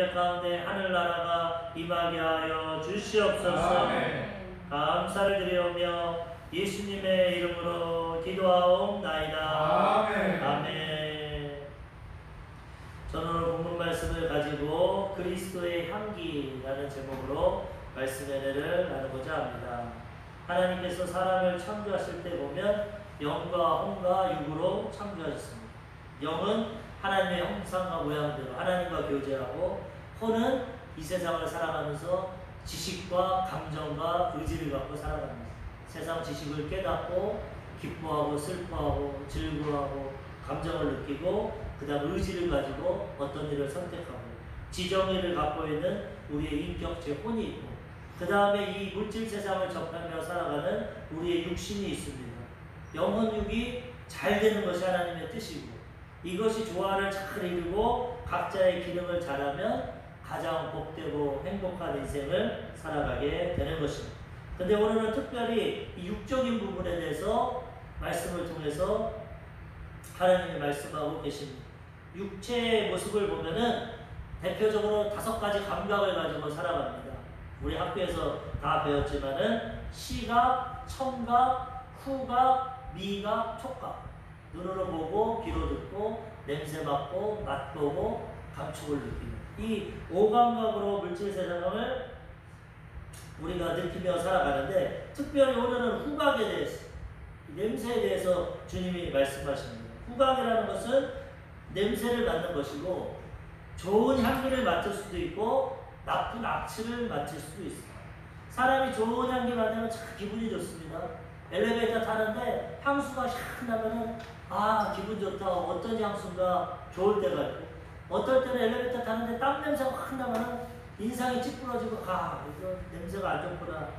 가운데 하늘나라가 임하게 하여 주시옵소서. 아멘. 감사를 드리오며 예수님의 이름으로 기도하옵나이다. 아멘. 아멘. 저는 오늘 본문 말씀을 가지고 그리스도의 향기라는 제목으로 말씀의 은혜를 나누고자 합니다. 하나님께서 사람을 창조하실 때 보면 영과 혼과 육으로 창조하셨습니다. 영은 하나님의 형상과 모양대로 하나님과 교제하고, 혼은 이 세상을 살아가면서 지식과 감정과 의지를 갖고 살아갑니다. 세상 지식을 깨닫고 기뻐하고 슬퍼하고 즐거워하고 감정을 느끼고, 그 다음 의지를 가지고 어떤 일을 선택하고, 지정의를 갖고 있는 우리의 인격 제 혼이 있고, 그 다음에 이 물질 세상을 접하며 살아가는 우리의 육신이 있습니다. 영혼 육이 잘 되는 것이 하나님의 뜻이고, 이것이 조화를 잘 이루고 각자의 기능을 잘하면 가장 복되고 행복한 인생을 살아가게 되는 것입니다. 근데 오늘은 특별히 이 육적인 부분에 대해서 말씀을 통해서 하나님이 말씀하고 계십니다. 육체의 모습을 보면은 대표적으로 5가지 감각을 가지고 살아갑니다. 우리 학교에서 다 배웠지만은 시각, 청각, 후각, 미각, 촉각. 눈으로 보고, 귀로 듣고, 냄새 맡고, 맛보고, 감촉을 느끼는 이 5감각으로 물질 세상을 우리가 느끼며 살아가는데, 특별히 오늘은 후각에 대해서, 냄새에 대해서 주님이 말씀하십니다. 후각이라는 것은 냄새를 맡는 것이고, 좋은 향기를 맡을 수도 있고 나쁜 악취를 맡을 수도 있습니다. 사람이 좋은 향기 맡으면 참 기분이 좋습니다. 엘리베이터 타는데 향수가 샥 나면은 기분 좋다. 어떤 향수가 좋을 때가 있고, 어떨 때는 엘리베이터 타는데 땀 냄새가 확 나면은 인상이 찌푸러지고 이거 냄새가 안 좋구나,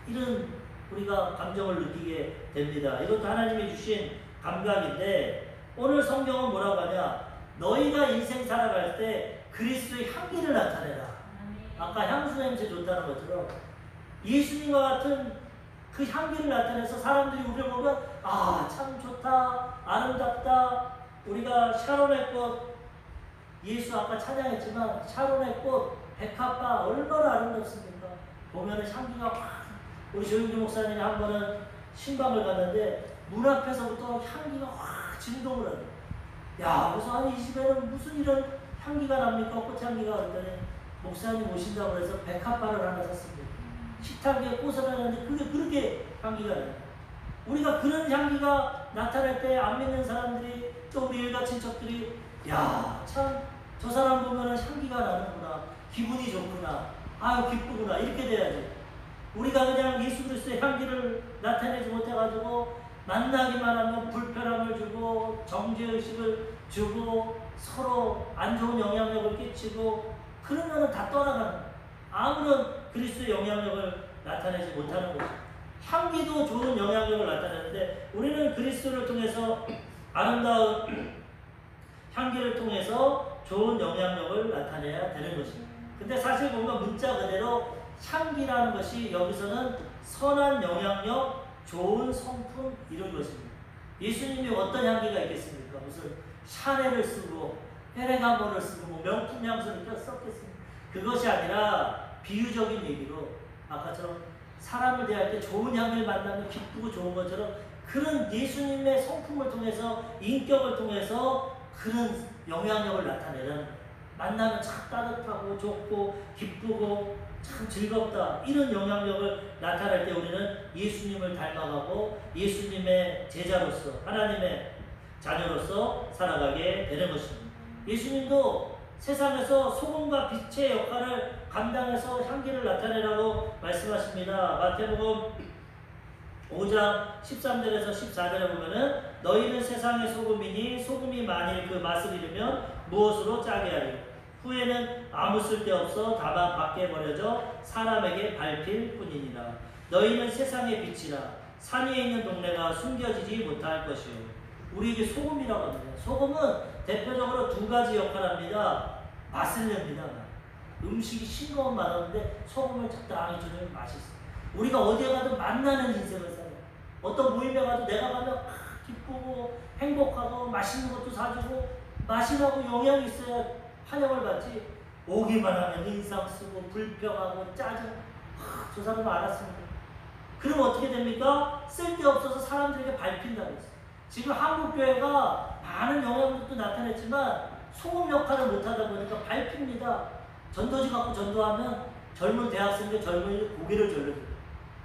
이런 우리가 감정을 느끼게 됩니다. 이것도 하나님이 주신 감각인데, 오늘 성경은 뭐라고 하냐, 너희가 인생 살아갈 때 그리스도의 향기를 나타내라. 아까 향수 냄새 좋다는 것처럼 예수님과 같은 그 향기를 나타내서 사람들이 우리를 보면 참 좋다, 아름답다. 우리가 샤론의 꽃, 예수 아까 찬양했지만 샤론의 꽃, 백합화 얼마나 아름답습니까? 보면은 향기가 확. 우리 조용기 목사님이 한 번은 신방을 갔는데 문 앞에서부터 향기가 확 진동을 하더라고요. 그래서 이 집에는 무슨 이런 향기가 납니까? 꽃향기가. 그랬더니 목사님 오신다고 해서 백합화를 하나 샀습니다. 식탁 위에 꽃을 하는데 그게 그렇게 향기가 나요. 우리가 그런 향기가 나타날 때 안 믿는 사람들이, 또 우리 일가 친척들이 참 저 사람 보면 향기가 나는구나, 기분이 좋구나, 기쁘구나, 이렇게 돼야지. 우리가 그냥 예수 그리스도의 향기를 나타내지 못해가지고 만나기만 하면 불편함을 주고 정죄의식을 주고 서로 안 좋은 영향력을 끼치고, 그러면 다 떠나가는 거예요. 아무런 그리스도의 영향력을 나타내지 못하는 거죠. 향기도 좋은 영향력을 나타내는데, 우리는 그리스도를 통해서 아름다운 향기를 통해서 좋은 영향력을 나타내야 되는 것입니다. 근데 사실 보면 문자 그대로 향기라는 것이 여기서는 선한 영향력, 좋은 성품, 이런 것입니다. 예수님이 어떤 향기가 있겠습니까? 무슨 샤넬을 쓰고 페레가모를 쓰고 명품 향수를 썼겠습니까? 그것이 아니라 비유적인 얘기로, 아까처럼 사람을 대할 때 좋은 향을 만나면 기쁘고 좋은 것처럼, 그런 예수님의 성품을 통해서, 인격을 통해서 그런 영향력을 나타내는, 만나면 참 따뜻하고 좋고 기쁘고 참 즐겁다, 이런 영향력을 나타낼 때 우리는 예수님을 닮아가고 예수님의 제자로서, 하나님의 자녀로서 살아가게 되는 것입니다. 예수님도 세상에서 소금과 빛의 역할을 감당해서 향기를 나타내라고 말씀하십니다. 마태복음 5장 13절에서 14절에 보면은, 너희는 세상의 소금이니 소금이 만일 그 맛을 잃으면 무엇으로 짜게 하리요? 후에는 아무 쓸데없어 다만 밖에 버려져 사람에게 밟힐 뿐이니라. 너희는 세상의 빛이라. 산 위에 있는 동네가 숨겨지지 못할 것이요. 우리에게 소금이라고 합니다. 소금은 대표적으로 2가지 역할을 합니다. 맛을 냅니다. 음식이 싱거운 맛인데 소금을 적당히 주면 맛있어요. 우리가 어디에 가도 만나는 인생을 살아요. 어떤 모임에 가도 내가 가면 기쁘고 행복하고 맛있는 것도 사주고 맛이 나고 영양이 있어야 환영을 받지. 오기만 하면 인상 쓰고 불평하고 짜증. 저 사람은 알았습니다. 그럼 어떻게 됩니까? 쓸데없어서 사람들에게 밟힌다고 했어요. 지금 한국교회가 많은 영향력도 나타냈지만 소금 역할을 못하다 보니까 밟힙니다. 전도지 갖고 전도하면 젊은 대학생들 젊은이들 고개를 절려줘요.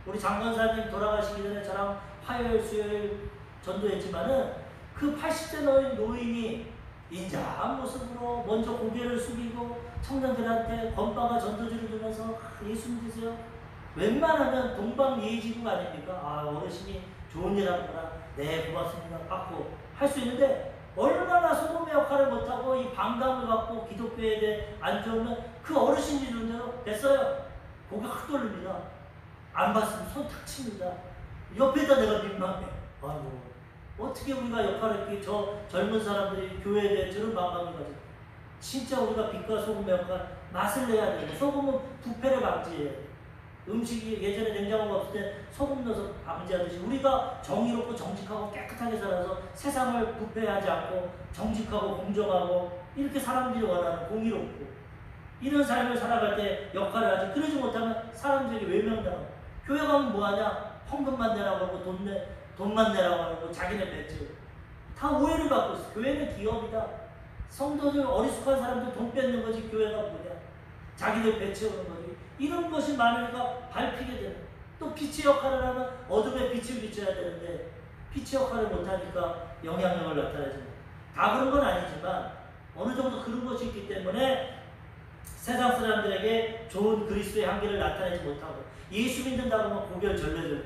우리 장관사님 돌아가시기 전에 저랑 화요일 수요일 전도했지만은 그 80대 노인이 인자한 모습으로 먼저 고개를 숙이고 청년들한테 건빵과 전도지를 주면서 예수 믿으세요. 웬만하면 동방예의지국 아닙니까? 어르신이 좋은 일 하구나. 네, 고맙습니다. 받고 할 수 있는데 얼마나 소금의 역할을 못하고 이 반감을 갖고 기독교에 대해 안 좋으면 그 어르신이 주는 대로 됐어요. 고개 확 돌립니다. 안 받으면 손 탁 칩니다. 옆에다 내가 민망해. 어떻게 우리가 역할을 이렇게 저 젊은 사람들이 교회에 대해 저런 반감을 가지고 진짜 우리가 빛과 소금의 역할 맛을 내야 되고 소금은 부패를 방지해야 돼. 음식이 예전에 냉장고가 없을 때 소금 넣어서 방지하듯이 우리가 정의롭고 정직하고 깨끗하게 살아서 세상을 부패하지 않고 정직하고 공정하고 이렇게 사람들이 원하는 공의롭고 이런 삶을 살아갈 때 역할을 하지. 그러지 못하면 사람들이 외면당하고 교회 가면 뭐하냐? 헌금만 내라고 하고 돈만 내라고 하고 자기네 배지 다 오해를 받고 있어. 교회는 기업이다. 성도들 어리숙한 사람들 돈 뺏는 거지 교회가 뭐냐? 자기들 배치우는 거지. 이런 것이 많으니까 밟히게 되는. 또 빛의 역할을 하면 어둠에 빛을 비춰야 되는데 빛의 역할을 못하니까 영향력을 나타내지 못. 다 그런 건 아니지만 어느 정도 그런 것이 있기 때문에 세상 사람들에게 좋은 그리스도의 향기를 나타내지 못하고 예수 믿는다고 하면 고개를 절레절레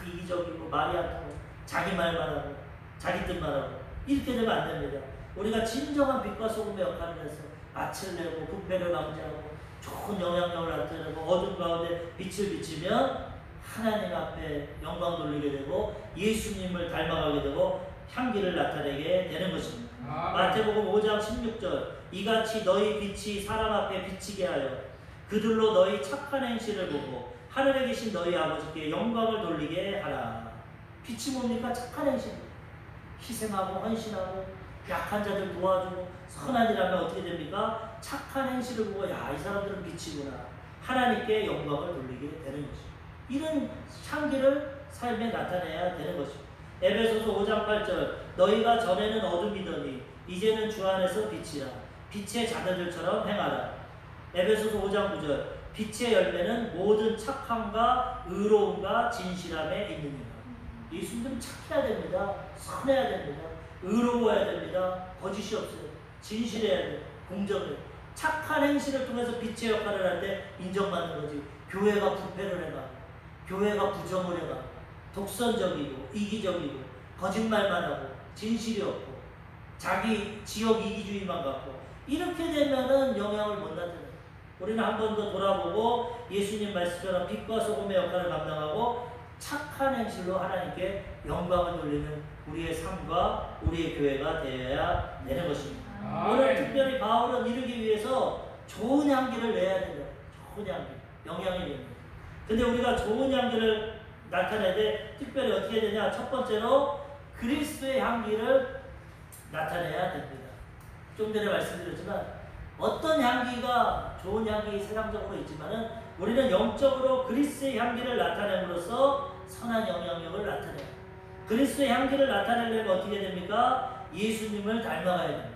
이기적이고 말이 안 통하고 자기 말만 하고 자기 뜻만 하고 이렇게 되면 안 됩니다. 우리가 진정한 빛과 소금의 역할을 해서 맛을 내고 부패를 방지하고 좋은 영향력을 나타내고 어둠 가운데 빛을 비치면 하나님 앞에 영광 돌리게 되고 예수님을 닮아가게 되고 향기를 나타내게 되는 것입니다. 마태복음 5장 16절 이같이 너희 빛이 사람 앞에 비치게 하여 그들로 너희 착한 행실을 보고 하늘에 계신 너희 아버지께 영광을 돌리게 하라. 빛이 뭡니까? 착한 행실. 희생하고 헌신하고 약한 자들 도와주고 선한 일하면 어떻게 됩니까? 착한 행실을 보고 이 사람들은 빛이구나. 하나님께 영광을 돌리게 되는 것입니다. 이런 향기를 삶에 나타내야 되는 것입니다. 에베소서 5장 8절 너희가 전에는 어둠이더니 이제는 주 안에서 빛이라. 빛의 자녀들처럼 행하라. 에베소서 5장 9절 빛의 열매는 모든 착함과 의로움과 진실함에 있느니라. 예수님은 착해야 됩니다. 선해야 됩니다. 의로워야 됩니다. 거짓이 없어요. 진실해야 돼요. 공정해요. 착한 행실을 통해서 빛의 역할을 할 때 인정받는 거지. 교회가 부패를 해가, 교회가 부정을 해가, 독선적이고 이기적이고 거짓말만 하고 진실이 없고 자기 지역 이기주의만 갖고 이렇게 되면은 영향을 못 나타내요. 우리는 한 번 더 돌아보고 예수님 말씀처럼 빛과 소금의 역할을 감당하고 착한 행실로 하나님께 영광을 돌리는 우리의 삶과 우리의 교회가 되어야 되는 것입니다. 오늘 특별히 바울은 이루기 위해서 좋은 향기를 내야 된다. 좋은 향기, 영향이 됩니다. 근데 우리가 좋은 향기를 나타내야 돼. 특별히 어떻게 되냐? 첫 번째로 그리스도의 향기를 나타내야 됩니다. 좀 전에 말씀드렸지만 어떤 향기가 좋은 향기 세상적으로 있지만은 우리는 영적으로 그리스도의 향기를 나타냄으로써 선한 영향력을 나타내요. 그리스도의 향기를 나타내려면 어떻게 됩니까? 예수님을 닮아가야 됩니다.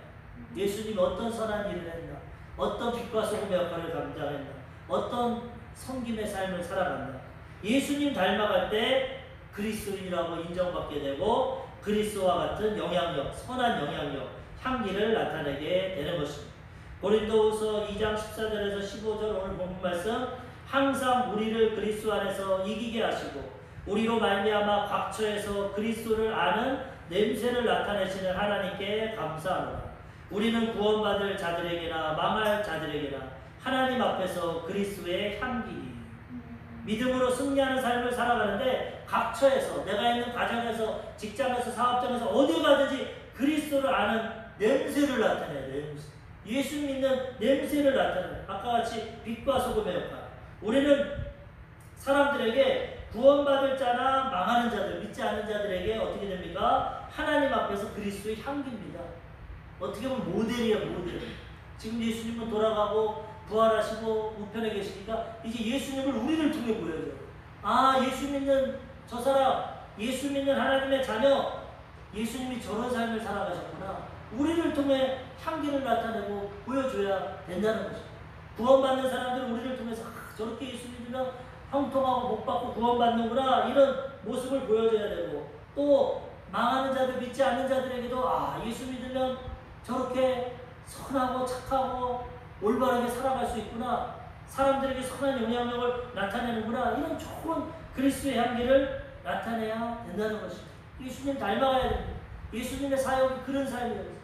예수님이 어떤 선한 일을 했나? 어떤 빛과 소금의 역할을 감당했나? 어떤 섬김의 삶을 살아갔나? 예수님 닮아갈 때 그리스도인이라고 인정받게 되고 그리스도와 같은 영향력, 선한 영향력, 향기를 나타내게 되는 것입니다. 고린도후서 2장 14절에서 15절 오늘 본문 말씀 항상 우리를 그리스도 안에서 이기게 하시고 우리로 말미암아 각처에서 그리스도를 아는 냄새를 나타내시는 하나님께 감사하노라. 우리는 구원받을 자들에게나 망할 자들에게나 하나님 앞에서 그리스도의 향기니 믿음으로 승리하는 삶을 살아가는데 각처에서 내가 있는 가정에서 직장에서 사업장에서 어디 가든지 그리스도를 아는 냄새를 나타내야 돼요. 예수 믿는 냄새를 나타내요. 아까 같이 빛과 소금의 역할. 우리는 사람들에게 구원받을 자나 망하는 자들, 믿지 않는 자들에게 어떻게 됩니까? 하나님 앞에서 그리스도의 향기입니다. 어떻게 보면 모델이에요, 모델. 지금 예수님은 돌아가고 부활하시고 우편에 계시니까 이제 예수님을 우리를 통해 보여줘요. 아, 예수 믿는 저 사람, 예수 믿는 하나님의 자녀, 예수님이 저런 삶을 살아가셨구나. 우리를 통해 향기를 나타내고 보여줘야 된다는 거죠. 구원받는 사람들은 우리를 통해서 저렇게 예수 믿으면 형통하고 복받고 구원받는구나, 이런 모습을 보여줘야 되고, 또 망하는 자들, 믿지 않는 자들에게도 예수 믿으면 저렇게 선하고 착하고 올바르게 살아갈 수 있구나, 사람들에게 선한 영향력을 나타내는구나, 이런 좋은 그리스도의 향기를 나타내야 된다는 것입니다. 예수님 닮아가야 됩니다. 예수님의 사역이 그런 삶이에요.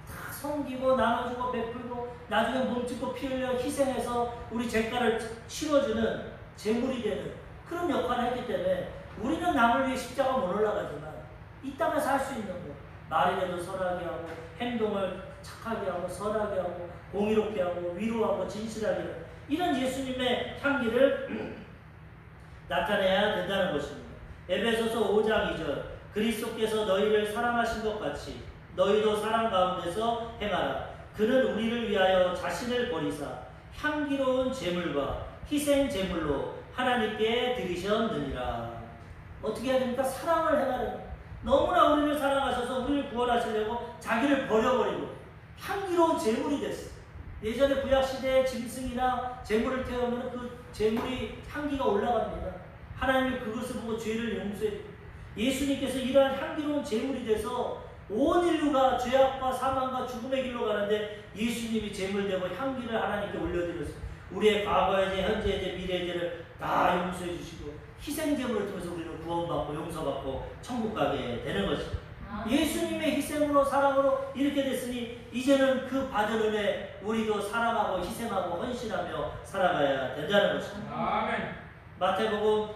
다 섬기고 나눠주고 베풀고 나중에 몸짓고 피 흘려 희생해서 우리 죄가를 치러주는 제물이 되는 그런 역할을 했기 때문에 우리는 남을 위해 십자가 못 올라가지만 이 땅에서 할 수 있는 거, 말이라도 선하게 하고 행동을 착하게 하고 선하게 하고 공의롭게 하고 위로하고 진실하게 하고, 이런 예수님의 향기를 나타내야 된다는 것입니다. 에베소서 5장 2절, 그리스도께서 너희를 사랑하신 것 같이 너희도 사랑 가운데서 행하라. 그는 우리를 위하여 자신을 버리사 향기로운 제물과 희생 제물로 하나님께 드리셨느니라. 어떻게 해야 됩니까? 사랑을 행하라. 너무나 우리를 사랑하셔서 우리를 구원하시려고 자기를 버려버리고 향기로운 제물이 됐어요. 예전에 구약시대에 짐승이나 제물을 태우면 그 제물이 향기가 올라갑니다. 하나님이 그것을 보고 죄를 용서해. 예수님께서 이러한 향기로운 제물이 돼서 온 인류가 죄악과 사망과 죽음의 길로 가는데 예수님이 제물되고 향기를 하나님께 올려드렸어요. 우리의 과거의 죄, 현재의 죄, 미래의 죄를 다 용서해 주시고 희생제물을 통해서 우리는 구원받고 용서받고 천국 가게 되는 것입니다. 예수님의 희생으로 사랑으로 이렇게 됐으니 이제는 그 받은 은혜 우리도 사랑하고 희생하고 헌신하며 살아가야 된다는 것입니다. 아멘. 마태복음,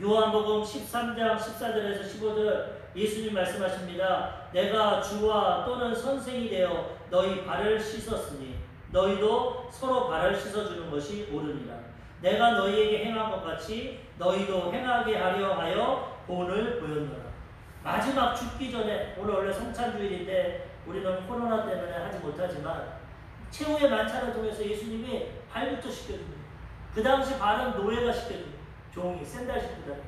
요한복음 13장 14절에서 15절 예수님 말씀하십니다. 내가 주와 또는 선생이 되어 너희 발을 씻었으니 너희도 서로 발을 씻어주는 것이 옳으니라. 내가 너희에게 행한 것 같이 너희도 행하게 하려 하여 본을 보였노라. 마지막 죽기 전에, 오늘 원래 성찬주일인데 우리는 코로나 때문에 하지 못하지만 최후의 만찬을 통해서 예수님이 발부터 씻겨줍니다. 그 당시 발은 노예가 씻겨줍니다. 종이 샌들 신고 다니고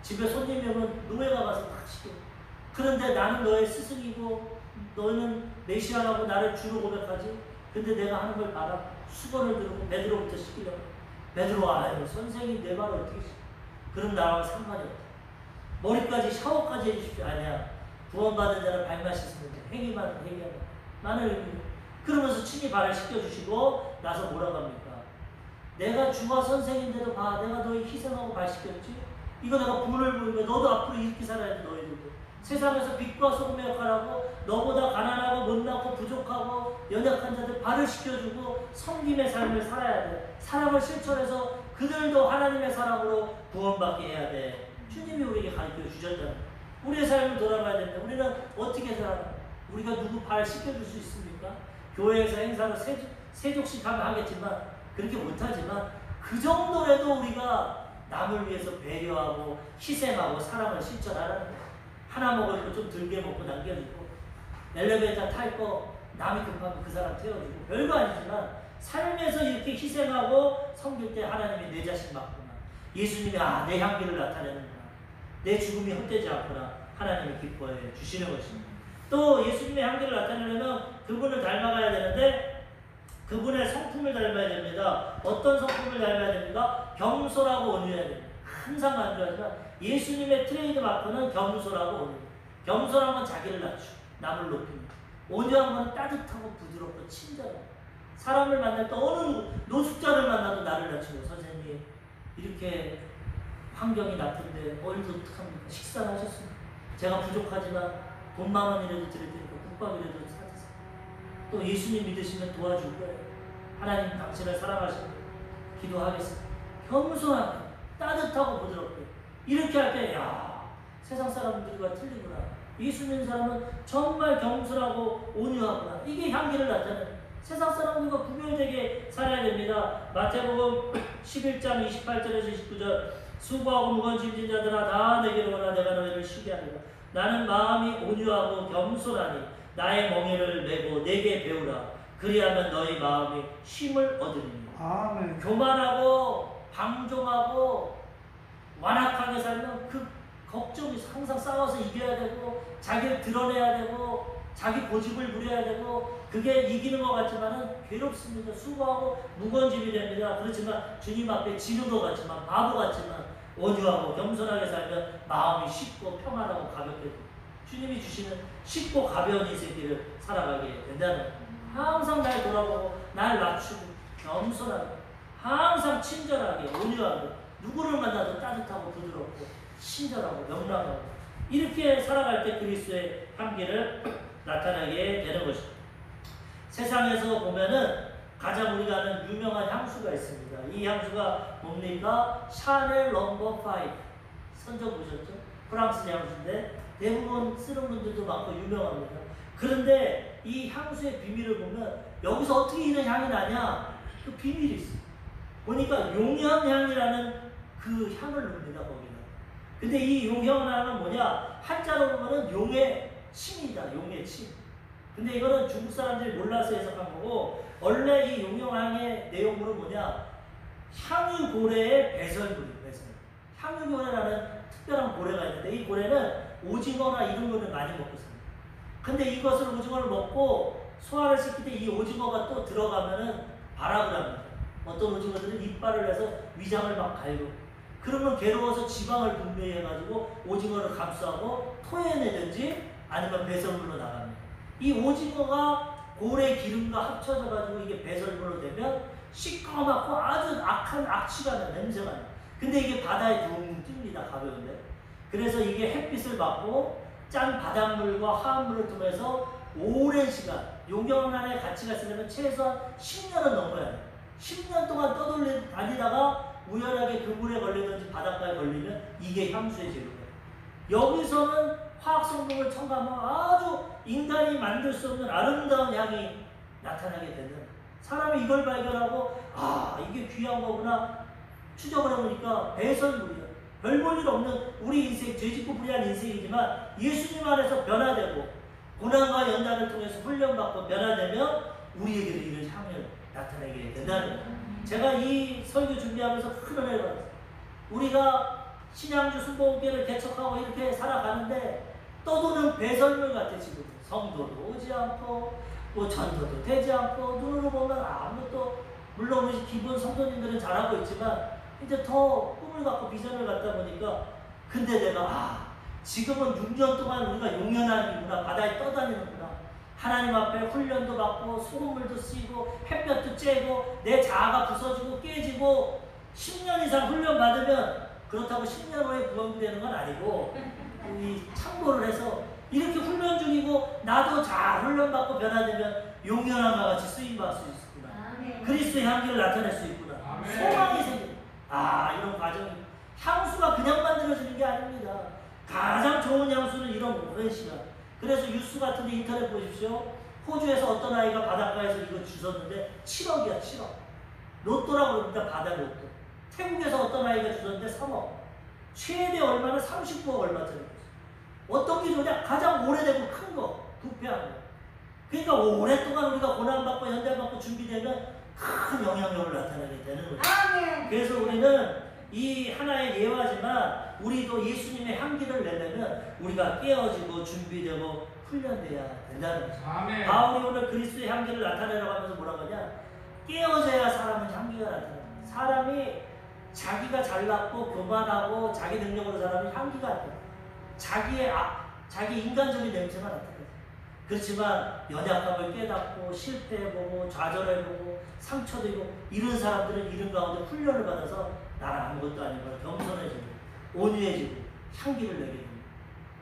집에 손님이 오면 노예가 가서 딱 씻겨. 그런데 나는 너의 스승이고 너는 메시아라고 나를 주로 고백하지. 근데 내가 하는 걸 봐라. 수건을 들고 베드로부터 씻기려고. 베드로, 아유 선생님 내 발을 어떻게 씻겨. 그럼 나랑 상관이 없다. 머리까지 샤워까지 해주십시오. 아니야. 구원받은 자는 발만 씻으면 돼. 행위만 행위하면 많은 의미. 그러면서 친히 발을 씻겨주시고 나서 뭐라고 합니까? 내가 주와 선생인데도 봐. 내가 너희 희생하고 발 씻겼지? 이거 내가 본을 보이면 너도 앞으로 이렇게 살아야 돼. 너희들도 세상에서 빛과 소금의 역할하고 너보다 가난하고 못나고 부족하고 연약한 자들 발을 씻겨주고 섬김의 삶을 살아야 돼. 사랑을 실천해서 그들도 하나님의 사랑으로 구원받게 해야 돼. 주님이 우리에게 가르쳐 주셨잖아요. 우리의 삶을 돌아봐야 됩니다. 우리는 어떻게 살아요? 우리가 누구 발 씻겨줄 수 있습니까? 교회에서 행사로 세족씩 하면 하겠지만 그렇게 못하지만 그 정도라도 우리가 남을 위해서 배려하고 희생하고 사랑을 실천하라는 거예요. 하나 먹을 거 좀 들게 먹고 남겨주고 엘리베이터 탈 거 남이 급하면 그 사람 태워주고 별거 아니지만 삶에서 이렇게 희생하고 섬길 때 하나님이 내 자식 맞구나. 예수님이 내 향기를 나타내는구나. 내 죽음이 헛되지 않구나. 하나님이 기뻐해 주시는 것입니다. 또 예수님의 향기를 나타내려면 그분을 닮아가야 되는데 그분의 성품을 닮아야 됩니다. 어떤 성품을 닮아야 됩니까? 겸손하고 온유해야 됩니다. 항상 강조하지만 예수님의 트레이드 마크는 겸손하고 온유. 겸손한 건 자기를 낮추고 남을 높입니다. 온유한 건 따뜻하고 부드럽고 친절하고 사람을 만날 때 어느 노숙자를 만나도 나를 낮추고 선생님 이렇게 환경이 나쁜데 어디서 어떡합니까? 식사를 하셨습니까? 제가 부족하지만 돈 10,000원이라도 드릴 테니까 국밥이라도 사드세요. 또 예수님 믿으시면 도와줄 거예요. 하나님 당신을 사랑하시고 기도하겠습니다. 겸손하게 따뜻하고 부드럽게 이렇게 할 때 세상 사람들과 틀리구나. 예수 믿는 사람은 정말 겸손하고 온유하구나. 이게 향기를 나타내는 세상 사람들과 구별되게 살아야 됩니다. 마태복음 11장 28절에서 29절 수고하고 무거운 짐진 자들아 다 내게로 오라. 내가 너희를 쉬게 하리라. 나는 마음이 온유하고 겸손하니 나의 멍에를 메고 내게 배우라. 그리하면 너희 마음이 쉼을 얻으리니. 아멘. 교만하고 방종하고 완악하게 살면 그 걱정이 항상 싸워서 이겨야 되고 자기를 드러내야 되고 자기 고집을 부려야 되고 그게 이기는 것 같지만은 괴롭습니다. 수고하고 무거운 짐이 됩니다. 그렇지만 주님 앞에 지는 것 같지만 바보 같지만 온유하고 겸손하게 살면 마음이 쉽고 평안하고 가볍게 됩니다. 주님이 주시는 쉽고 가벼운 인생길을 살아가게 된다는 거예요. 항상 날 돌아보고 날 낮추고 겸손하게 항상 친절하게 온유하게 누구를 만나도 따뜻하고 부드럽고 친절하고 명랑하고 이렇게 살아갈 때 그리스도의 향기를 나타나게 되는 것입니다. 세상에서 보면은 가장 우리가 아는 유명한 향수가 있습니다. 이 향수가 뭡니까? 샤넬 넘버 5. 선전 보셨죠? 프랑스 향수인데 대부분 쓰는 분들도 많고 유명합니다. 그런데 이 향수의 비밀을 보면 여기서 어떻게 이런 향이 나냐? 그 비밀이 있어요. 보니까 용현향이라는 그 향을 넣습니다. 거기는. 근데 이 용현향은 뭐냐? 한자로 보면은 용의 침이다. 용의 침. 근데 이거는 중국 사람들이 몰라서 해석한 거고 원래 이 용현향의 내용물은 뭐냐? 향유고래의 배설물이에요. 배설. 향유고래라는 특별한 고래가 있는데 이 고래는 오징어나 이런 거를 많이 먹고 삽니다. 근데 이것을 오징어를 먹고 소화를 시킬 때 이 오징어가 또 들어가면은 발악을 합니다. 어떤 오징어들은 이빨을 내서 위장을 막 갈고 그러면 괴로워서 지방을 분비해가지고 오징어를 감싸고 토해내든지 아니면 배설물로 나갑니다. 이 오징어가 고래 기름과 합쳐져가지고 이게 배설물로 되면 시꺼멓고 아주 악한 악취가 나, 냄새가 나. 근데 이게 바다에 둥 뜹니다. 가벼운데. 그래서 이게 햇빛을 받고 짠 바닷물과 화합물을 통해서 오랜 시간 용현안에 같이 갔으면 최소한 10년은 넘어야 돼요. 10년 동안 다니다가 우연하게 그 물에 걸리든지 바닷가에 걸리면 이게 향수의 재료예요. 여기서는 화학 성분을 첨가하면 아주 인간이 만들 수 없는 아름다운 향이 나타나게 되는 사람이 이걸 발견하고 아 이게 귀한 거구나 추적을 해보니까 배설물이야. 별 볼 일 없는 우리 인생 죄짓고 불의한 인생이지만 예수님 안에서 변화되고 고난과 연단을 통해서 훈련받고 변화되면 우리에게도 이런 향을 나타내게 된다는 거예요. 제가 이 설교 준비하면서 큰 은혜를 받았어요. 우리가 신양주 순복음교회를 개척하고 이렇게 살아가는데 떠도는 배설물 같아 지금. 성도도 오지 않고 뭐 전도도 되지 않고 눈으로 보면 아무것도 물론 우리 기본 성도님들은 잘하고 있지만 이제 더 꿈을 갖고 비전을 갖다 보니까 근데 내가 지금은 6년 동안 우리가 용연한이구나 바다에 떠다니는구나 하나님 앞에 훈련도 받고 소금물도 쓰이고 햇볕도 쬐고 내 자아가 부서지고 깨지고 10년 이상 훈련 받으면 그렇다고 10년 후에 구원이 되는 건 아니고 이 참고를 해서 이렇게 훈련 중이고 나도 잘 훈련받고 변화되면 용연함과 같이 쓰임받을 수 있구나. 그리스도의 향기를 나타낼 수 있구나. 소망이 생깁니다. 이런 과정이 향수가 그냥 만들어지는 게 아닙니다. 가장 좋은 향수는 이런 오랜 시간. 그래서 뉴스 같은 데 인터넷 보십시오. 호주에서 어떤 아이가 바닷가에서 이거 주웠는데 7억이야 7억. 로또라고 그럽니다. 바다 로또. 태국에서 어떤 아이가 주웠는데 3억. 최대 얼마는 39억 얼마짜리. 어떤 게 좋냐? 가장 오래되고 큰 거. 부패한 거. 그러니까 오랫동안 우리가 고난받고 연단받고 준비되면 큰 영향력을 나타내게 되는 거죠. 그래서 우리는 이 하나의 예화지만 우리도 예수님의 향기를 내려면 우리가 깨어지고 준비되고 훈련돼야 된다는 거죠. 바울이 오늘 그리스도의 향기를 나타내라고 하면서 뭐라고 하냐? 깨어져야 사람은 향기가 나타납니다. 사람이 자기가 잘났고 교만하고 자기 능력으로 살아면 향기가 나타납니다. 자기 인간적인 냄새가 나타납니다. 그렇지만 연약함을 깨닫고 실패해보고 좌절해보고 상처도 있고 이런 사람들은 이런 가운데 훈련을 받아서 나는 아무것도 아니고 겸손해지고 온유해지고 향기를 내게 됩니다.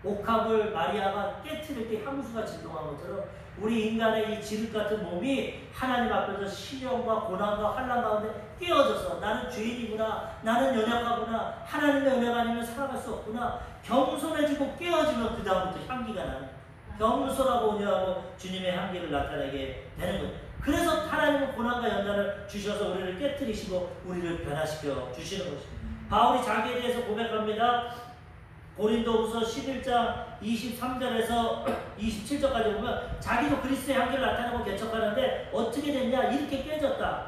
옥합을 마리아가 깨트릴 때 향수가 진동한 것처럼 우리 인간의 이 지륵 같은 몸이 하나님 앞에서 시련과 고난과 환난 가운데 깨어져서 나는 죄인이구나 나는 연약하구나 하나님의 은혜가 아니면 살아갈 수 없구나 겸손해지고 깨어지면 그 다음부터 향기가 나는 겸손하고 온유하고 주님의 향기를 나타내게 되는 거예요. 그래서 하나님은 고난과 연단을 주셔서 우리를 깨트리시고 우리를 변화시켜 주시는 것입니다. 바울이 자기에 대해서 고백합니다. 고린도후서 11장 23절에서 27절까지 보면 자기도 그리스도의 향기를 나타내고 개척하는데 어떻게 됐냐? 이렇게 깨졌다.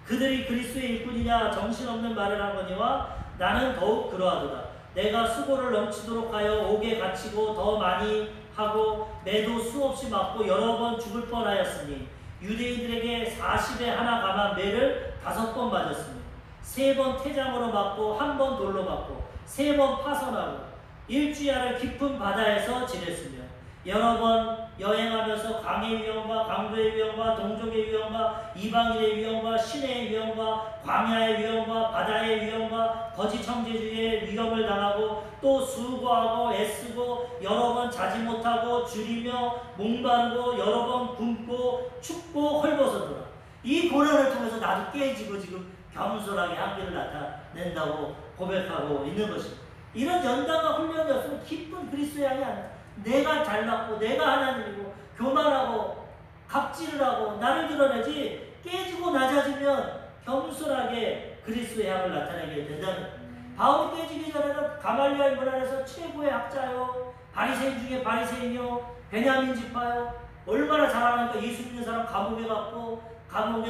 그들이 그리스도의 일꾼이냐 정신없는 말을 하거니와 나는 더욱 그러하도다. 내가 수고를 넘치도록 하여 옥에 갇히고 더 많이 하고 매도 수없이 맞고 여러 번 죽을 뻔하였으니 유대인들에게 40에 하나 감한 매를 5번 맞았으니 3번 태장으로 맞고 1번 돌로 맞고 3번 파선하고 일주야를 깊은 바다에서 지냈으며 여러 번 여행하면서 강의 위험과 강도의 위험과 동족의 위험과 이방인의 위험과 시내의 위험과 광야의 위험과 바다의 위험과 거짓 청지주의의 위험을 당하고 또 수고하고 애쓰고 여러 번 자지 못하고 줄이며 목마르고 여러 번 굶고 춥고 헐벗어더라. 이 고난을 통해서 나도 깨지고 지금 겸손하게 향기를 나타낸다고 고백하고 있는 것입니다. 이런 연단과 훈련이 없으면 기쁜 그리스도의 향이 안 나. 내가 잘났고 내가 하나님이고 교만하고 갑질을 하고 나를 드러내지 깨지고 낮아지면 겸손하게 그리스도의 향을 나타내게 된다는 거예요. 바울이 깨지기 전에는 가말리엘 문안에서 최고의 학자요 바리새인 중에 바리새인이요 베냐민 지파요 얼마나 잘하니까 예수 믿는 사람 감옥에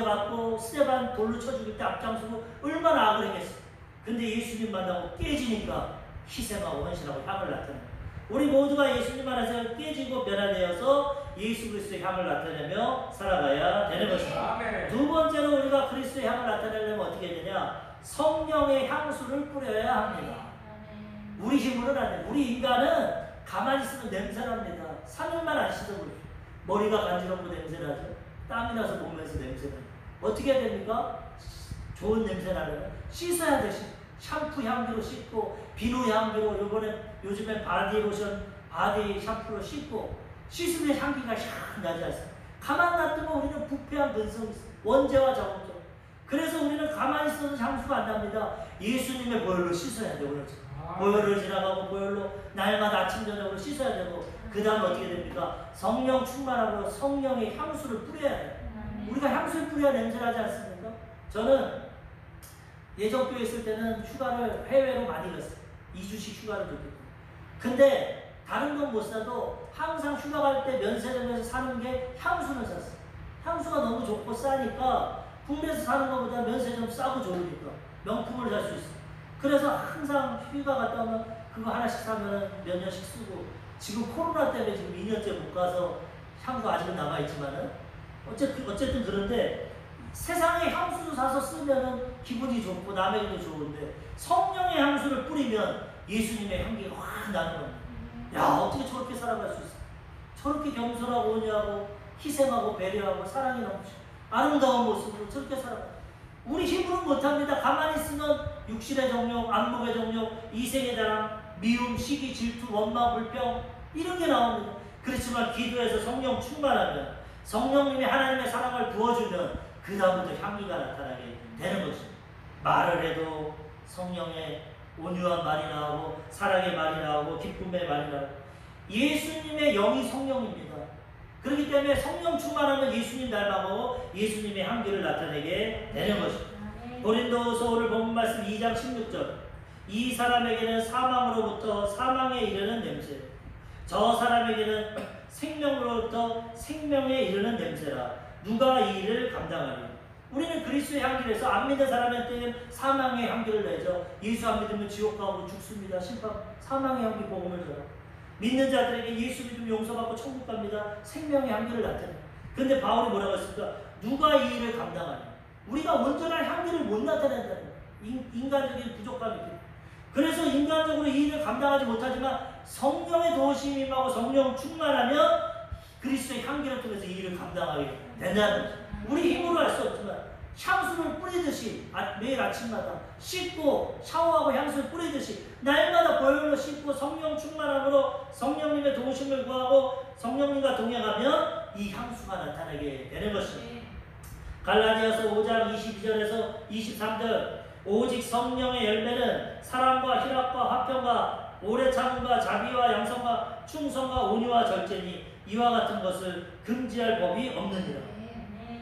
갔고 스데반 돌로 쳐 죽일 때 앞장서고 얼마나 악을 행했어. 근데 예수님 만나고 깨지니까 희생하고 헌신하고 향을 나타내요. 우리 모두가 예수님 안에서 깨지고 변화되어서 예수 그리스도의 향을 나타내며 살아가야 되는 것입니다. 두 번째로 우리가 그리스도의 향을 나타내려면 어떻게 되냐? 성령의 향수를 뿌려야 합니다. 우리 힘으로는 안 돼요. 우리 인간은 가만히 있으면 냄새납니다. 3일만 안 씻어보세요. 머리가 간지럽고 냄새나죠. 땀이 나서 몸에서 냄새나요. 어떻게 해야 됩니까? 좋은 냄새 나려면 씻어야 돼. 샴푸 향기로 씻고 비누 향기로 요즘엔 바디 로션, 바디 샴푸로 씻고 씻으면 향기가 샥 나지 않습니까? 가만 놔두면 우리는 부패한 근성이 있어요. 원죄와 자원죄. 그래서 우리는 가만히 있어도 향수가 안 납니다. 예수님의 보혈로 씻어야 돼요. 그렇죠? 보혈을 지나가고 보혈로 날마다 아침 저녁으로 씻어야 되고 그 다음 어떻게 됩니까? 성령 충만하고 성령의 향수를 뿌려야 돼요. 우리가 향수를 뿌려야 냄새나지 않습니까? 저는 예전 교회 있을 때는 휴가를 해외로 많이 갔어요. 2주씩 휴가를 줬거든요. 근데 다른 건 못 사도 항상 휴가 갈 때 면세점에서 사는 게 향수를 샀어요. 향수가 너무 좋고 싸니까 국내에서 사는 것보다 면세점 싸고 좋으니까 명품을 살 수 있어요. 그래서 항상 휴가 갔다 오면 그거 하나씩 사면 몇 년씩 쓰고 지금 코로나 때문에 지금 2년째 못 가서 향수 아직은 남아있지만은 어쨌든 그런데 세상의 향수도 사서 쓰면은 기분이 좋고 남에게도 좋은데 성령의 향수를 뿌리면 예수님의 향기가 확 나는 겁니다. 야, 어떻게 저렇게 살아갈 수 있어? 저렇게 겸손하고 온유하고 희생하고 배려하고 사랑이 넘치고 아름다운 모습으로 저렇게 살아가. 우리 힘으로는 못합니다. 가만히 있으면 육신의 정욕, 안목의 정욕, 이생의 자랑, 미움, 시기, 질투, 원망, 불평 이런 게 나옵니다. 그렇지만 기도해서 성령 충만하면 성령님이 하나님의 사랑을 부어주면 그 다음부터 향기가 나타나게 되는 것입니다. 말을 해도 성령의 온유한 말이 나오고 사랑의 말이 나오고 기쁨의 말이 나오고 예수님의 영이 성령입니다. 그렇기 때문에 성령 충만하면 예수님 닮아가고 예수님의 향기를 나타내게 되는 것입니다. 고린도후서 오늘 본문 말씀 2장 16절 이 사람에게는 사망으로부터 사망에 이르는 냄새 저 사람에게는 생명으로부터 생명에 이르는 냄새라 누가 이 일을 감당하리. 우리는 그리스도의 향기를 해서 안 믿는 사람한테는 사망의 향기를 내죠. 예수 안 믿으면 지옥 가고 죽습니다. 심판 사망의 향기 복음을 전하고 믿는 자들에게 예수 믿으면 용서받고 천국 갑니다. 생명의 향기를 나타내요. 그런데 바울이 뭐라고 했습니까? 누가 이 일을 감당하냐. 우리가 온전한 향기를 못 나타낸다는 거예요. 인간적인 부족함이 있기. 그래서 인간적으로 이 일을 감당하지 못하지만 성령의 도우심이 임하고 성령 충만하면 그리스도의 향기를 통해서 이 일을 감당하게 된다는 거죠. 우리 힘으로 할 수 없지만 향수를 뿌리듯이 매일 아침마다 씻고 샤워하고 향수를 뿌리듯이 날마다 보혈로 씻고 성령 충만함으로 성령님의 도우심을 구하고 성령님과 동행하면 이 향수가 나타나게 되는 것입니다. 갈라디아서 5장 22절에서 23절 오직 성령의 열매는 사랑과 희락과 화평과 오래 참음과 자비와 양성과 충성과 온유와 절제니 이와 같은 것을 금지할 법이 없느니라.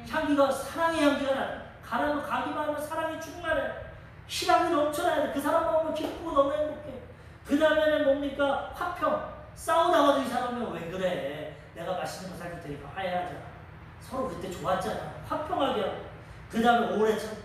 향기가 사랑의 향기가 나. 가기만 하면 사랑이 충만해. 희락이 넘쳐나야 돼. 그 사람 보면 기쁘고 너무 행복해. 그 다음에는 뭡니까? 화평. 싸우다가도 이 사람은 왜 그래? 내가 맛있는 거 사줄 테니까 화해하자. 서로 그때 좋았잖아. 화평하게 하고. 그 다음에 오래 참고.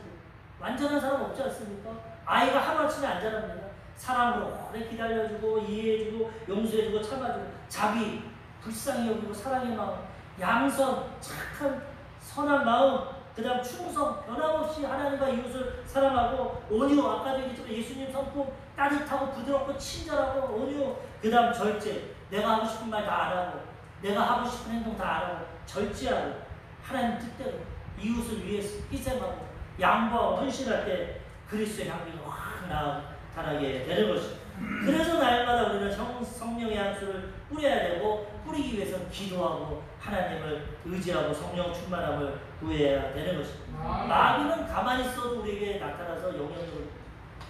완전한 사람 없지 않습니까? 아이가 하루아침에 안 자랍니다. 사랑으로 오래 기다려주고 이해해주고 용서해주고 참아주고 자비 불쌍히 여기고 사랑의 마음 양선 착한 선한 마음 그 다음 충성 변함없이 하나님과 이웃을 사랑하고 온유 아까도 얘기했지만 예수님 성품 따뜻하고 부드럽고 친절하고 온유 그 다음 절제 내가 하고 싶은 말 다 안 하고 내가 하고 싶은 행동 다 안 하고 절제하고 하나님 뜻대로 이웃을 위해서 희생하고 양보하고 헌신할 때 그리스도의 향기가 확 나타나게 되는 것입니다. 그래서 날마다 우리는 성령의 향수를 뿌려야 되고 뿌리기 위해서는 기도하고 하나님을 의지하고 성령 충만함을 구해야 되는 것입니다. 마귀는 가만히 있어도 우리에게 나타나서 영향력을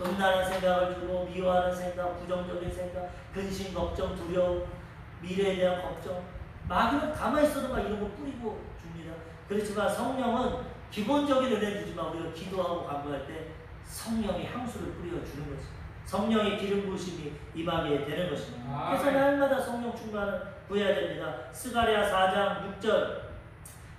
음란한 생각을 주고 미워하는 생각, 부정적인 생각, 근심, 걱정, 두려움, 미래에 대한 걱정 마귀는 가만히 있어도 막 이런 거 뿌리고 줍니다. 그렇지만 성령은 기본적인 은혜를 주지만 우리가 기도하고 간구할 때 성령의 향수를 뿌려주는 것입니다. 성령의 기름 부으심이 임하게 되는 것입니다. 그래서 날마다 성령 충만을 구해야 됩니다. 스가랴 4장 6절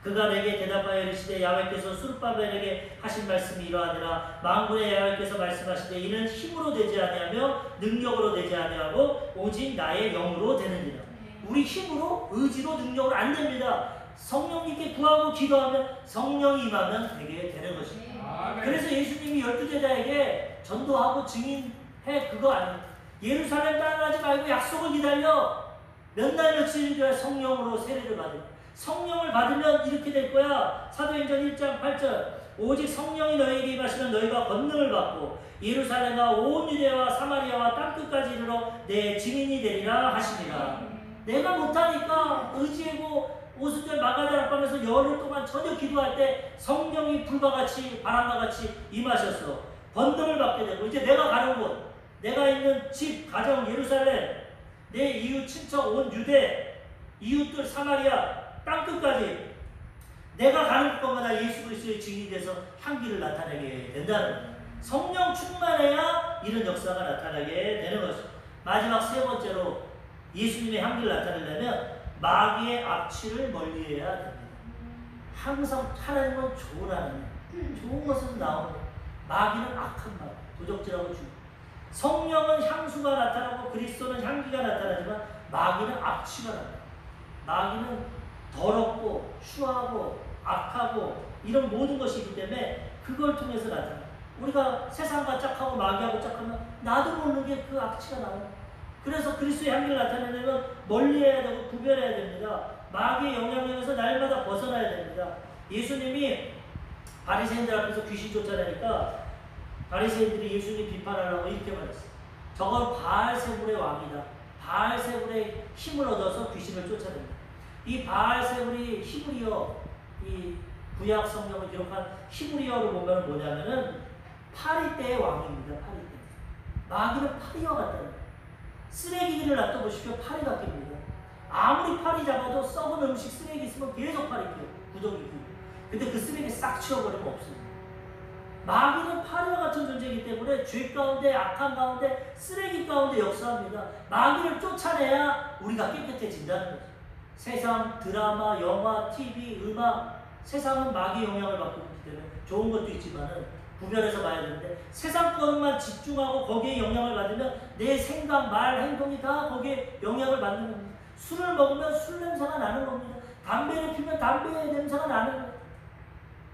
그가 내게 대답하여 이르시되 야훼께서 수르바벨에게 하신 말씀이 이러하니라 만군의 야훼께서 말씀하시되 이는 힘으로 되지 아니하며 능력으로 되지 아니하고 오직 나의 영으로 되느니라. 우리 힘으로 의지로 능력으로 안 됩니다. 성령님께 구하고 기도하면 성령이 임하면 되게 되는 것입니다. 그래서 예수님이 12제자에게 전도하고 증인해 그거 아니에요. 예루살렘 떠나지 말고 약속을 기다려. 몇 날 며칠 뒤에 성령으로 세례를 받으면 성령을 받으면 이렇게 될 거야. 사도행전 1장 8절 오직 성령이 너희에게 임하시면 너희가 권능을 받고 예루살렘과 온 유대와 사마리아와 땅끝까지 이르러 내 증인이 되리라 하시니라. 내가 못하니까 의지하고 오순절 마가다락방에서 열흘 동안 전혀 기도할 때 성령이 불과같이 바람과 같이 임하셔서 권능을 받게 되고 이제 내가 가는 곳 내가 있는 집, 가정, 예루살렘 내 이웃, 친척, 온 유대 이웃들, 사마리아 땅끝까지 내가 가는 곳마다 예수 그리스도의 증인이 돼서 향기를 나타내게 된다는 거예요. 성령 충만해야 이런 역사가 나타나게 되는 것이죠. 마지막 세 번째로 예수님의 향기를 나타내려면 마귀의 악취를 멀리해야 됩니다. 항상 하나님은 좋은 하나님, 좋은 것은 나오는 마귀는 악한 마귀, 도적질하고 죽고 성령은 향수가 나타나고 그리스도는 향기가 나타나지만 마귀는 악취가 나타나요. 마귀는 더럽고 추하고 악하고 이런 모든 것이 있기 때문에 그걸 통해서 나타나요. 우리가 세상과 짝하고 마귀하고 짝하면 나도 모르는 게 그 악취가 나와요. 그래서 그리스도의 향기를 나타내려면 멀리해야 되고 구별해야 됩니다. 마귀의 영향력에서 날마다 벗어나야 됩니다. 예수님이 바리새인들 앞에서 귀신 쫓아내니까 바리새인들이 예수님 비판하라고 이렇게 말했어요. 저건 바알세불의 왕이다. 바알세불의 힘을 얻어서 귀신을 쫓아냅니다. 이 바알세불이 히브리어, 이 구약 성경을 기록한 히브리어로 보면 뭐냐면은 파리 때의 왕입니다. 파리 때. 마귀는 파리와 같다는 거예요. 쓰레기를 놔둬보십시오. 파리 바뀝니다. 아무리 파리 잡아도 썩은 음식 쓰레기 있으면 계속 파리 끼요. 구덩이 끼고. 근데 그 쓰레기 싹 치워버리면 없습니다. 마귀는 파리와 같은 존재이기 때문에 죄 가운데 악한 가운데 쓰레기 가운데 역사합니다. 마귀를 쫓아내야 우리가 깨끗해진다는 거죠. 세상 드라마, 영화, TV, 음악 세상은 마귀의 영향을 받고 있기 때문에 좋은 것도 있지만은 구별해서 봐야 되는데 세상 것만 집중하고 거기에 영향을 받으면 내 생각, 말, 행동이 다 거기에 영향을 받는 겁니다. 술을 먹으면 술 냄새가 나는 겁니다. 담배를 피우면 담배의 냄새가 나는 겁니다.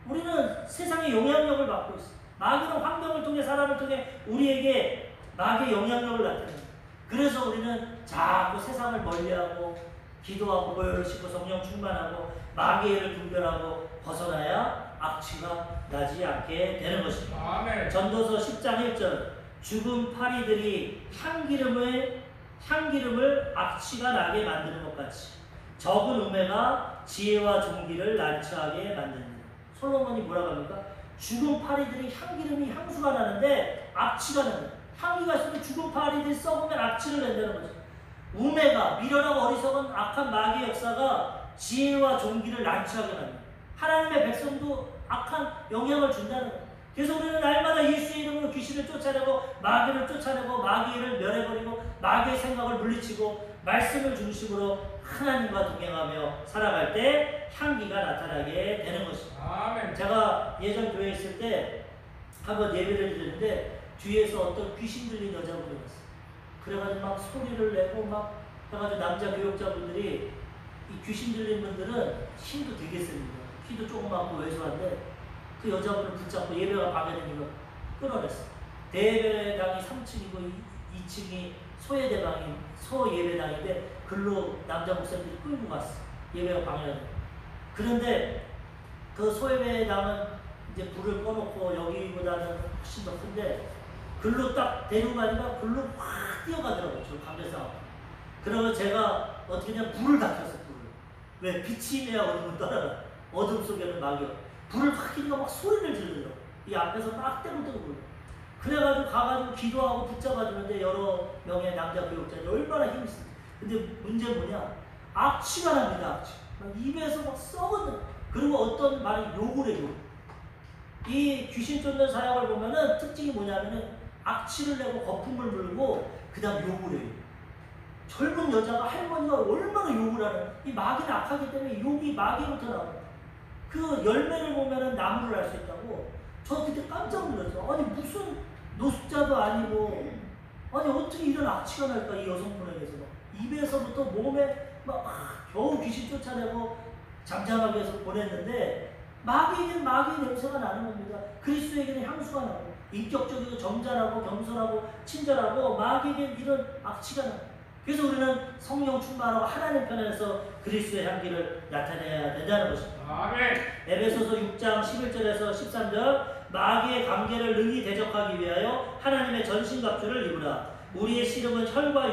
우리는 세상의 영향력을 받고 있어요. 마귀는 환경을 통해 사람을 통해 우리에게 마귀의 영향력을 나타냅니다. 그래서 우리는 자꾸 세상을 멀리하고 기도하고 보혈을 싣고 성령 충만하고 마귀를 분별하고 벗어나야 악취가 나지 않게 되는 것입니다. 아멘. 전도서 10장 1절 죽은 파리들이 향기름을 악취가 나게 만드는 것 같이 적은 우매가 지혜와 종기를 난처하게 만듭니다. 솔로몬이 뭐라고 합니까? 죽은 파리들이 향기름이 향수가 나는데 악취가 나는 향기가 있으면 죽은 파리들이 썩으면 악취를 낸다는 거죠. 우매가 미련하고 어리석은 악한 마귀의 역사가 지혜와 종기를 난처하게 만듭니다. 하나님의 백성도 악한 영향을 준다는 거예요. 그래서 우리는 날마다 예수의 이름으로 귀신 귀신을 쫓아내고 마귀를 쫓아내고 마귀를 멸해버리고 마귀의 생각을 물리치고 말씀을 중심으로 하나님과 동행하며 살아갈 때 향기가 나타나게 되는 것입니다. 아멘. 제가 예전 교회에 있을 때 한번 예배를 드렸는데 뒤에서 어떤 귀신 들린 여자분이 왔어요. 그래가지고 막 소리를 내고 막 해가지고 남자 교역자분들이 이 귀신 들린 분들은 힘도 되게 셉니다. 키도 조그맣고 왜소한데 그 여자분을 붙잡고 예배가 방해되니까 끌어냈어요. 대예배당이 3층이고 2층이 소예배당인데 글로 남자 목사님들이 끌고 갔어. 예배가 방해되니까. 그런데 그 소예배당은 이제 불을 꺼놓고 여기보다는 훨씬 더 큰데 글로 딱 데리고 가니까 글로 확 뛰어가더라고요. 저 감대상. 그러면 제가 어떻게 그냥 불을 다 켰어요. 불을. 왜? 빛이 임해야 어둠을 떠나가. 어둠 속에는 마귀가. 불을 확 켜니까 막 소리를 지르더라고요. 이 앞에서 막 떼고떼고 불러. 그래가지고 가가지고 기도하고 붙잡아주는데 여러 명의 남자 교육자들이 얼마나 힘이 있습니까? 근데 문제는 뭐냐? 악취가 납니다. 악취. 막 입에서 막 썩은. 그리고 어떤 말이 욕을 해요. 이 귀신 쫓는 사역을 보면은 특징이 뭐냐면은 악취를 내고 거품을 물고 그 다음 욕을 해요. 젊은 여자가 할머니가 얼마나 욕을 하는. 이 마귀는 악하기 때문에 욕이 마귀부터 나옵니다. 그 열매를 보면은 나무를 알 수 있다고. 저 그때 깜짝 놀랐어요. 아니 무슨 노숙자도 아니고 아니 어떻게 이런 악취가 날까 이 여성분에게서. 입에서부터 몸에 막 겨우 귀신 쫓아내고 잠잠하게 해서 보냈는데 마귀에게는 마귀의 냄새가 나는 겁니다. 그리스도에게는 향수가 나고 인격적이고 점잖하고 겸손하고 친절하고 마귀에게는 이런 악취가 나요. 그래서 우리는 성령 충만하고 하나님 편에서 그리스도의 향기를 나타내야 된다는 것입니다. 아멘. 에베소서 6장 11절에서 13절 마귀의 관계를 능히 대적하기 위하여 하나님의 전신갑주를 입으라. 우리의 씨름은 혈과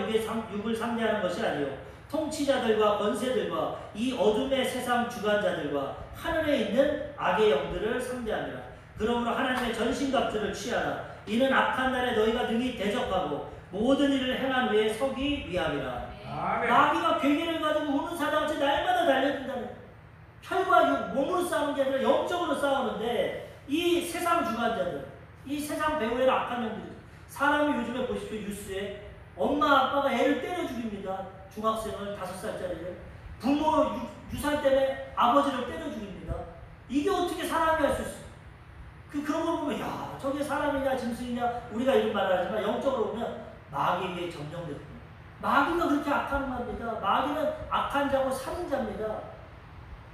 육을 상대하는 것이 아니요 통치자들과 권세들과 이 어둠의 세상 주관자들과 하늘에 있는 악의 영들을 상대하니라. 그러므로 하나님의 전신갑주를 취하라. 이는 악한 날에 너희가 능히 대적하고 모든 일을 행한 후에 서기 위함이라. 아멘. 마귀가 괴계를 가지고 우는 사자같이 날마다 달려든다는. 혈과 육, 몸으로 싸우는 게 아니라 영적으로 싸우는데 이 세상 주관자들, 이 세상 배후에는 악한 영들이. 사람이 요즘에 보십시오. 뉴스에 엄마 아빠가 애를 때려 죽입니다. 중학생을 5살짜리를. 부모 유산 때문에 아버지를 때려 죽입니다. 이게 어떻게 사람이 할 수 있어요? 그런 걸 보면 야 저게 사람이냐 짐승이냐 우리가 이런 말을 하지만 영적으로 보면 마귀에게 점령됐습니다. 마귀가 그렇게 악한 겁니다. 마귀는 악한 자고 살인자입니다.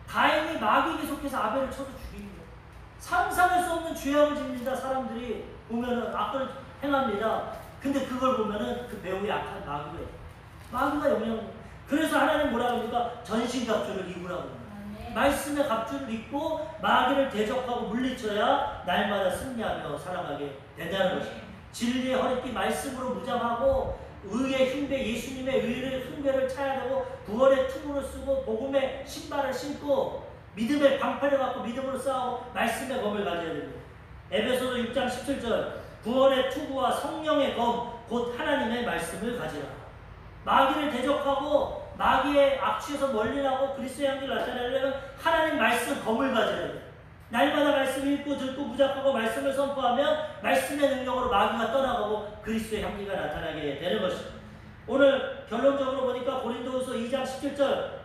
가인이 마귀에게 속해서 아벨을 쳐서 죽입니다. 상상할 수 없는 죄악을 짓는다. 사람들이 보면은 악을 행합니다. 근데 그걸 보면은 그 배후에 악한 마귀가 영향을. 그래서 하나님 뭐라고 합니까? 전신갑주를 입으라고 합니다. 말씀의 갑주를 입고 마귀를 대적하고 물리쳐야 날마다 승리하며 살아가게 된다는 것입니다. 진리의 허리띠 말씀으로 무장하고 의의 흉배 예수님의 의의 흉배를 차야 되고 부활의 투구를 쓰고 복음의 신발을 신고 믿음의 방패를 갖고 믿음으로 싸우고 말씀의 검을 가져야 됩니다. 에베소서 6장 17절 부활의 투구와 성령의 검 곧 하나님의 말씀을 가지라. 마귀를 대적하고 마귀의 악취에서 멀리 나고 그리스도의 향기를 나타내려면 하나님 말씀 검을 가져야 돼. 날마다 말씀 읽고 듣고 무작하고 말씀을 선포하면 말씀의 능력으로 마귀가 떠나가고 그리스도의 향기가 나타나게 되는 것입니다. 오늘 결론적으로 보니까 고린도후서 2장 17절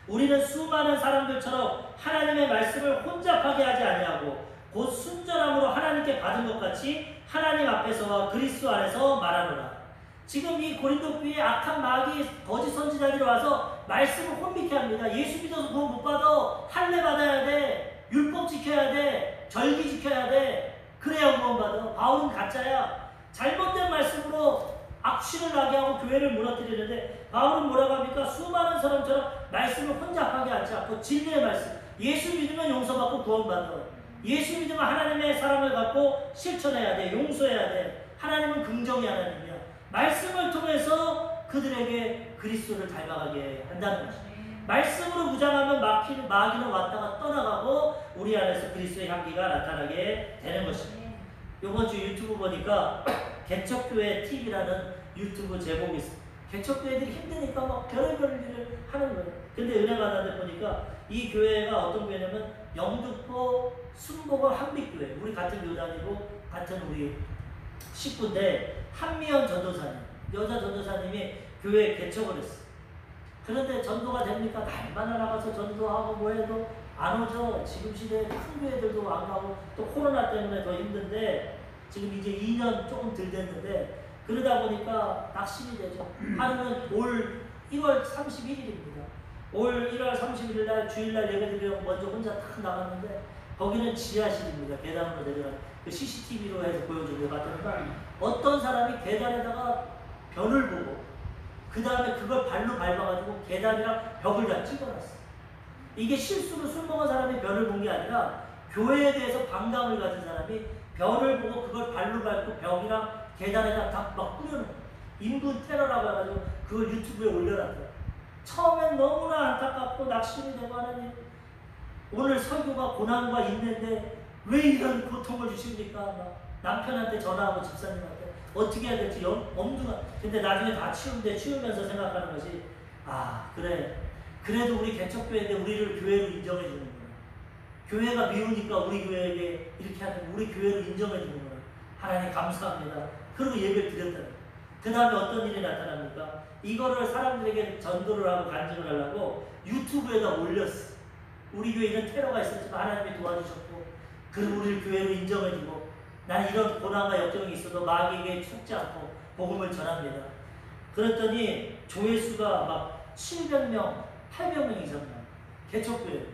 우리는 수많은 사람들처럼 하나님의 말씀을 혼잡하게 하지 아니하고 곧 순전함으로 하나님께 받은 것 같이 하나님 앞에서와 그리스도 안에서 말하노라. 지금 이 고린도 교회에 악한 마귀 거짓 선지자들이 와서 말씀을 혼미케 합니다. 예수 믿어서 구원 못 받아. 할례 받아야 돼. 율법 지켜야 돼. 절기 지켜야 돼. 그래야 구원 받아. 바울은 가짜야. 잘못된 말씀으로 악취를 나게 하고 교회를 무너뜨리는데 바울은 뭐라고 합니까? 수많은 사람처럼 말씀을 혼잡하게 하지 않고 진리의 말씀. 예수 믿으면 용서받고 구원받아. 예수 믿으면 하나님의 사랑을 갖고 실천해야 돼. 용서해야 돼. 하나님은 긍정의 하나님이야. 말씀을 통해서 그들에게 그리스도를 닮아가게 한다는 것입니다. 말씀으로 무장하면 마귀는 왔다가 떠나가고 우리 안에서 그리스도의 향기가 나타나게 되는 것입니다. 이번 주 유튜브 보니까 개척교회 TV라는 유튜브 제목이 있어요. 개척교회들이 힘드니까 막 별의별 일을 하는 거예요. 근데 은혜 받았는데 보니까 이 교회가 어떤 교회냐면 영등포 순복음 한빛교회. 우리 같은 교단이고 같은 우리 식구인데 한미연 전도사님, 여자 전도사님이 교회 개척을 했어. 그런데 전도가 됩니까? 날마다 나가서 전도하고 뭐 해도 안 오죠. 지금 시대에 큰 교회들도 안 가고 또 코로나 때문에 더 힘든데 지금 이제 2년 조금 덜 됐는데 그러다 보니까 낙심이 되죠. 하루는 올 1월 31일입니다. 올 1월 31일 날 주일날 예배드리려고 먼저 혼자 탁 나갔는데 거기는 지하실입니다. 계단으로 내려가는 그 CCTV로 해서 보여주고 봤더니 어떤 사람이 계단에다가 변을 보고 그 다음에 그걸 발로 밟아가지고 계단이랑 벽을 다 찍어놨어. 이게 실수로 술 먹은 사람이 변을 본 게 아니라 교회에 대해서 반감을 가진 사람이 변을 보고 그걸 발로 밟고 벽이랑 계단에다 다 막 뿌려놓은 거야. 인분 테러라고 해가지고 그걸 유튜브에 올려놨더라. 처음엔 너무나 안타깝고 낙심이 되고 하나님 오늘 설교가 고난과 인내인데 왜 이런 고통을 주십니까? 막 남편한테 전화하고 집사님한테 어떻게 해야 될지 엄두가. 근데 나중에 다 치우면서 생각하는 것이 아 그래 그래도 우리 개척교회인데 우리를 교회로 인정해 주는구나. 교회가 미우니까 우리 교회에게 이렇게 하는 우리 교회를 인정해 주는구나. 하나님 감사합니다. 그리고 예배를 드렸다. 그 다음에 어떤 일이 나타납니까? 이거를 사람들에게 전도를 하고 간증을 하려고 유튜브에다 올렸어. 우리 교회는 테러가 있었지만 하나님이 도와주셨고 그리고 우리를 교회로 인정해주고 나는 이런 고난과 역경이 있어도 마귀에게 죽지 않고 복음을 전합니다. 그랬더니 조회수가 막 700명, 800명 이상 나와요. 개척교회.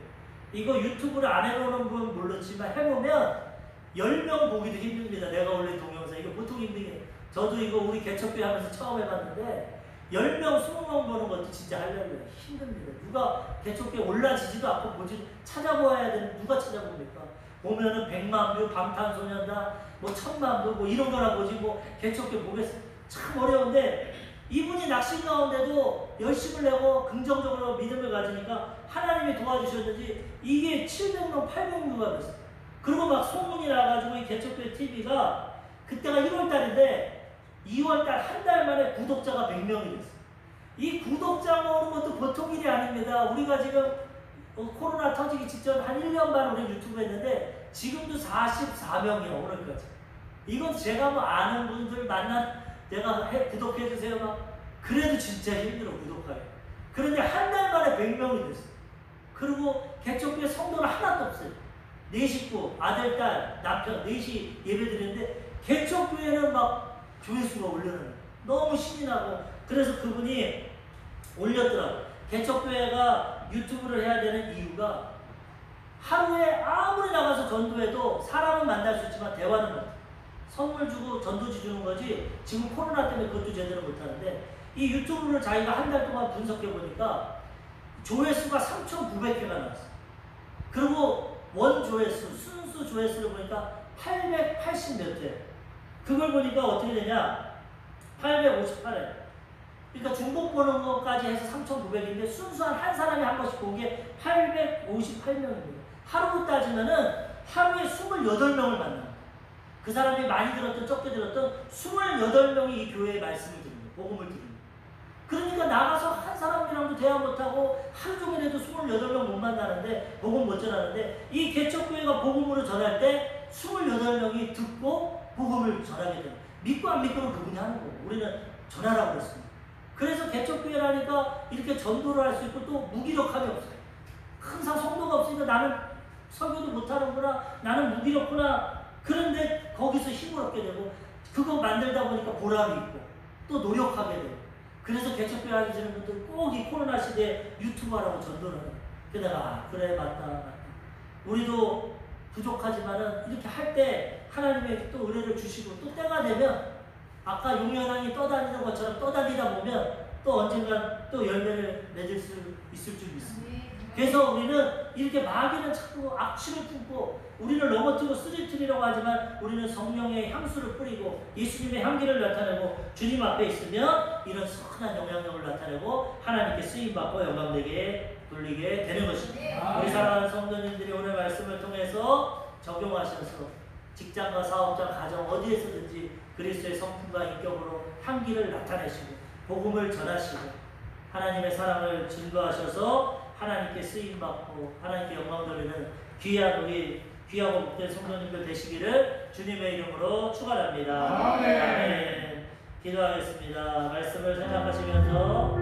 이거 유튜브를 안 해보는 분 모르지만 해보면 10명 보기도 힘듭니다. 내가 올린 동영상. 이거 보통 힘들게. 저도 이거 우리 개척교회 하면서 처음 해봤는데 10명, 20명 보는 것도 진짜 하려면 힘듭니다. 누가 개척교회 올라지지도 않고 보지 찾아보아야 되는 누가 찾아봅니까? 보면은 100만 뷰, 방탄소년단, 뭐 1000만 뷰, 뭐 이런 거나 보지 뭐 개척교회 보겠어. 참 어려운데 이분이 낙심 가운데도 열심을 내고 긍정적으로 믿음을 가지니까 하나님이 도와주셨는지 이게 700명, 800명가 됐어요. 그리고 막 소문이 나가지고 이 개척교회 TV가 그때가 1월달인데 2월달 한 달 만에 구독자가 100명이 됐어요. 이 구독자 모으는 것도 보통 일이 아닙니다. 우리가 지금 코로나 터지기 직전 한 1년 반 우리 유튜브 했는데 지금도 44명이에요. 오늘까지. 이건 제가 뭐 아는 분들 내가 구독해주세요 막 그래도 진짜 힘들어 구독하기. 그런데 한 달 만에 100명이 됐어요. 그리고 개척교회 성도는 하나도 없어요. 네 식구, 아들, 딸, 남편, 넷이 예배드리는데 개척교회는 막 조회수가 올려요. 너무 신이 나고 그래서 그분이 올렸더라고요. 개척교회가 유튜브를 해야 되는 이유가 하루에 아무리 나가서 전도해도 사람은 만날 수 있지만 대화는 못해. 선물 주고 전도지 주는 거지 지금 코로나 때문에 그것도 제대로 못하는데 이 유튜브를 자기가 한 달 동안 분석해 보니까 조회수가 3,900개가 나왔어. 그리고 원 조회수, 순수 조회수를 보니까 880몇 회. 그걸 보니까 어떻게 되냐? 858회. 그러니까 중복 보는 것까지 해서 3,900인데 순수한 한 사람이 한 번씩 본 게 858명입니다. 하루 따지면은 하루에 28명을 만납니다. 그 사람이 많이 들었던 적게 들었던 28명이 이 교회의 말씀을 듣는 복음을 듣는. 그러니까 나가서 한 사람이랑도 대화 못하고 하루 종일 해도 28명 못 만나는데 복음 못 전하는데 이 개척교회가 복음으로 전할 때 28명이 듣고 복음을 전하게 돼요. 믿고 안 믿고는 그분이 하는 거고 우리는 전하라고 그랬습니다. 그래서 개척교회라니까 이렇게 전도를 할 수 있고 또 무기력함이 없어요. 항상 성도가 없으니까 나는 설교도 못하는구나, 나는 무기력구나. 그런데 거기서 힘을 얻게 되고 그거 만들다 보니까 보람이 있고 또 노력하게 되고 그래서 개척교회 하시는 분들 꼭 이 코로나 시대에 유튜브 하라고 전도를 해요. 그러다가 그래 맞다. 우리도 부족하지만은 이렇게 할 때 하나님의 또 은혜를 주시고 또 때가 되면 아까 용연왕이 떠다니는 것처럼 떠다니다 보면 또 언젠간 또 열매를 맺을 수 있을 줄 믿습니다. 그래서 우리는 이렇게 마귀는 자꾸 악취를 품고 우리를 넘어뜨리고 쓰러뜨리려고 하지만 우리는 성령의 향수를 뿌리고 예수님의 향기를 나타내고 주님 앞에 있으면 이런 선한 영향력을 나타내고 하나님께 쓰임받고 영광되게 돌리게 되는 것입니다. 우리 사랑하는 성도님들이 오늘 말씀을 통해서 적용하셔서 직장과 사업장, 가정 어디에서든지 그리스도의 성품과 인격으로 향기를 나타내시고 복음을 전하시고 하나님의 사랑을 증거하셔서 하나님께 쓰임받고 하나님께 영광 돌리는 귀한 우리 귀하고 복된 성도님들 되시기를 주님의 이름으로 축원합니다. 아멘. 기도하겠습니다. 말씀을 생각하시면서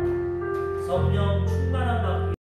성령 충만한